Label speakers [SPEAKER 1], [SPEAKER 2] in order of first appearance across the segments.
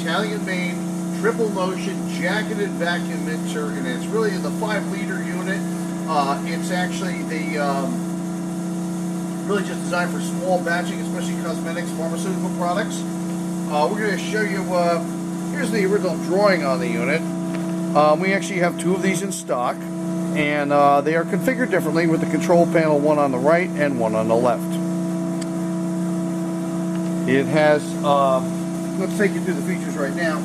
[SPEAKER 1] Italian-made, triple motion, jacketed vacuum mixer, and it's really in the 5-liter unit. It's actually really just designed for small batching, especially cosmetics, pharmaceutical products. We're going to show you, here's the original drawing on the unit. We actually have 2 of these in stock, and they are configured differently with the control panel, one on the right and one on the left. It has, let's take you through the features right now.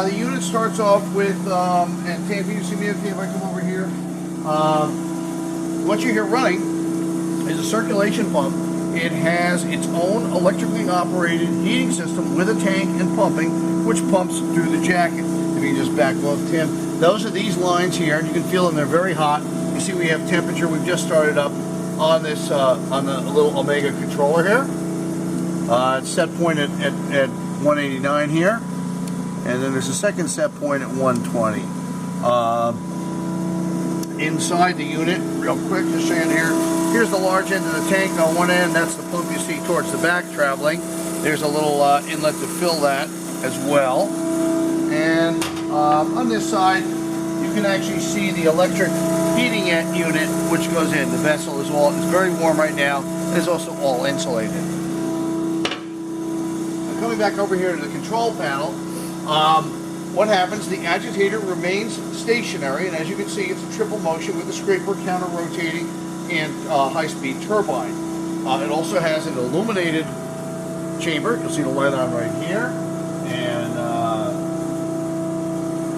[SPEAKER 1] The unit starts off with, and Tam, can you see me okay if I come over here? What you hear running is a circulation pump. It has its own electrically operated heating system with a tank and pumping, which pumps through the jacket. If you just back off, Tim, those are these lines here, and you can feel them. They're very hot. You see, we have temperature. We've just started up on this on the little Omega controller here. It's set point at 189 here, and then there's a second set point at 120. Inside the unit, real quick, just showing here. Here's the large end of the tank on one end. That's the pump you see towards the back traveling. There's a little inlet to fill that as well. And on this side, you can actually see the electric heating unit, which goes in. The vessel is it's very warm right now. It's also all insulated. Now, coming back over here to the control panel, what happens? The agitator remains stationary, and as you can see, it's a triple motion with a scraper, counter-rotating, and high-speed turbine. It also has an illuminated chamber. You'll see the light on right here, and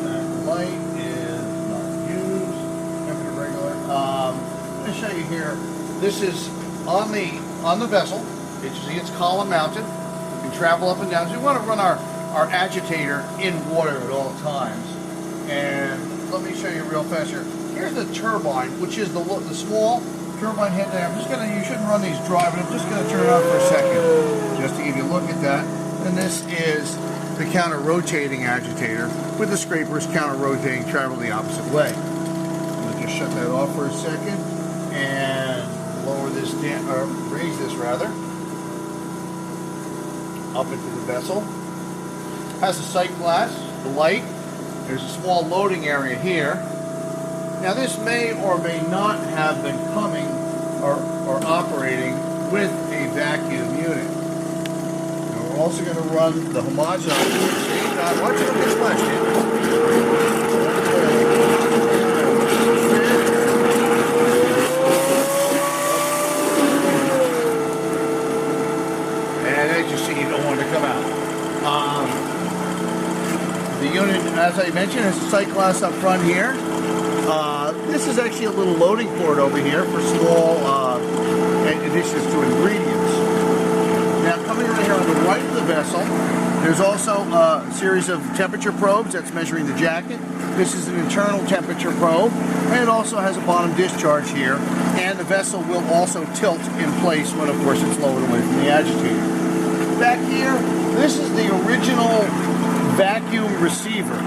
[SPEAKER 1] that light is not used. Temperature regular. Let me show you here. This is on the vessel. You see it's column mounted. You can travel up and down. So we want to run our agitator in water at all times. And let me show you real fast here. Here's the turbine, which is the small turbine head there. You shouldn't run these dry, but I'm just going to turn it on for a second, just to give you a look at that. And this is the counter-rotating agitator with the scrapers counter-rotating, travel the opposite way. I'm going to just shut that off for a second and lower this down, or raise this rather, up into the vessel. Has a sight glass, the light. There's a small loading area here. Now this may or may not have been coming or operating with a vacuum unit. Now we're also going to run the homogenizer. See, watch it get splashed in. And as you see, you don't want it to come out. The unit, as I mentioned, has a sight glass up front here. This is actually a little loading port over here for small additions to ingredients. Now, coming right here on the right of the vessel, there's also a series of temperature probes that's measuring the jacket. This is an internal temperature probe, and it also has a bottom discharge here. And the vessel will also tilt in place when, of course, it's lowered away from the agitator. Back here, this is the original vacuum receiver.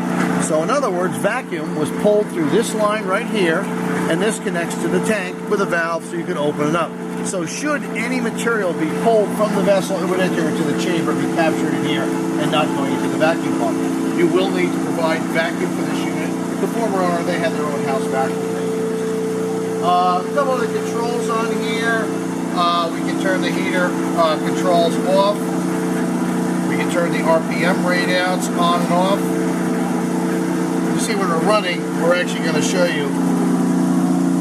[SPEAKER 1] So in other words, vacuum was pulled through this line right here, and this connects to the tank with a valve so you can open it up. So should any material be pulled from the vessel, it would enter into the chamber, be captured in here, and not going into the vacuum pump. You will need to provide vacuum for this unit. The former owner, they had their own house vacuum they used. A couple of the controls on here. We can turn the heater controls off. We can turn the RPM readouts on and off. You see when we're running, we're actually going to show you.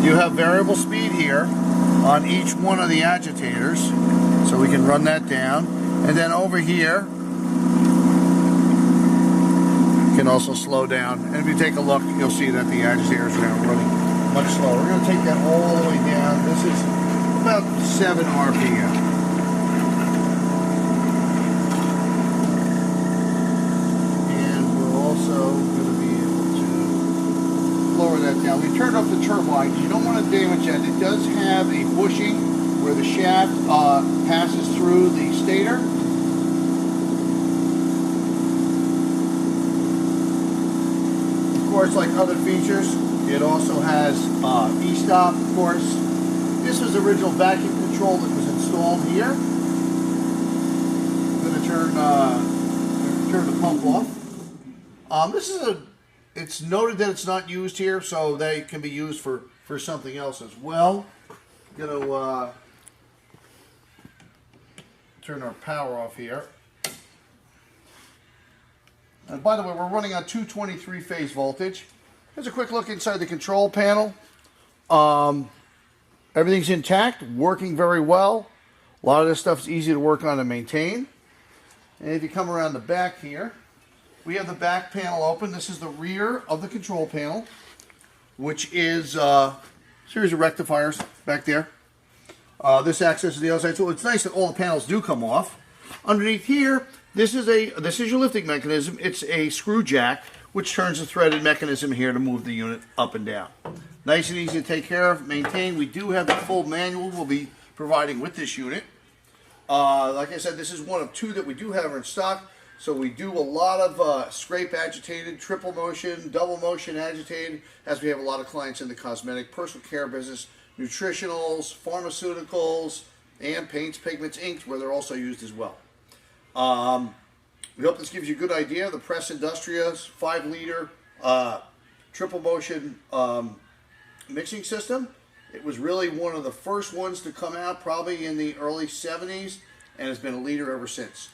[SPEAKER 1] You have variable speed here on each one of the agitators. So we can run that down. And then over here, you can also slow down. And if you take a look, you'll see that the agitators are now running much slower. We're going to take that all the way down. This is about 7 RPM. Now we turned off the turbine because you don't want to damage that. It does have a bushing where the shaft passes through the stator. Of course, like other features, it also has e-stop, of course. This was the original vacuum control that was installed here. I'm going to turn turn the pump off. It's noted that it's not used here, so they can be used for something else as well. Gonna turn our power off here. And by the way, we're running on 223 phase voltage. Here's a quick look inside the control panel. Everything's intact, working very well. A lot of this stuff is easy to work on and maintain. And if you come around the back here, we have the back panel open. This is the rear of the control panel, which is a series of rectifiers back there. This accesses the outside, so it's nice that all the panels do come off. Underneath here, this is your lifting mechanism. It's a screw jack, which turns the threaded mechanism here to move the unit up and down. Nice and easy to take care of, maintain. We do have the full manual we'll be providing with this unit. Like I said, this is one of two that we do have in stock. So we do a lot of scrape agitated, triple motion, double motion agitated, as we have a lot of clients in the cosmetic, personal care business, nutritionals, pharmaceuticals, and paints, pigments, inks, where they're also used as well. We hope this gives you a good idea. The Press Industria's 5-liter triple motion mixing system. It was really one of the first ones to come out, probably in the early 70s, and has been a leader ever since.